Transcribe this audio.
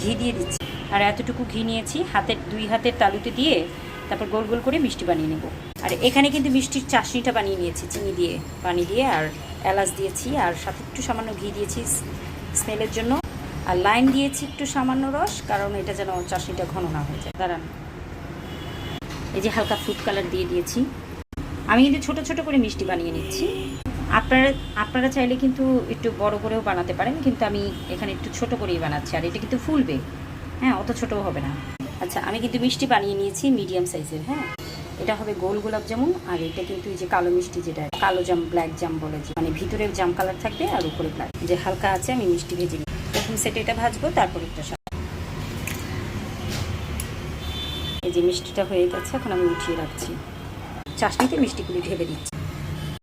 ঘি দিয়ে দিচ্ছি। আর এতটুকু ঘি নিয়েছি, দুই হাতের তালুতে দিয়ে তারপর গোল গোল করে মিষ্টি বানিয়ে নেব। আর এখানে কিন্তু মিষ্টির চাশনিটা বানিয়ে নিয়েছি চিনি দিয়ে, পানি দিয়ে, আর এলাচ দিয়েছি, আর সাথে একটু সামান্য ঘি দিয়েছি স্মেলের জন্য, আর লাইম দিয়েছি একটু সামান্য রস, কারণ এটা যেন চাশনিটা ঘন না হয়ে যায়। দাঁড়ান, এই যে হালকা ফুড কালার দিয়ে দিয়েছি। আমি কিন্তু ছোট ছোট করে মিষ্টি বানিয়ে নিচ্ছি। আপনারা চাইলে কিন্তু একটু বড় করেও বানাতে পারেন, কিন্তু আমি এখানে একটু ছোট করেই বানাচ্ছি। আর এটা কিন্তু ফুলবে, হ্যাঁ, অত ছোটও হবে না। আচ্ছা, আমি কিন্তু মিষ্টি বানিয়ে নিয়েছি মিডিয়াম সাইজের। হ্যাঁ, এটা হবে গোল গোলাপ জামুন। আর এটা কিন্তু এই যে কালো মিষ্টি, যেটা কালো জাম, ব্ল্যাক জাম বলে, যে মানে ভিতরে জাম কালার থাকবে আর উপরে ব্ল্যাক। যে হালকা আছে, আমি মিষ্টি ভেজে নিই। প্রথম সেটে এটা ভাজবো, তারপর একটা এই যে মিষ্টিটা হয়ে গেছে, এখন আমি উঠিয়ে রাখছি। চাশনিতে মিষ্টিগুলি ঢেলে দিচ্ছি।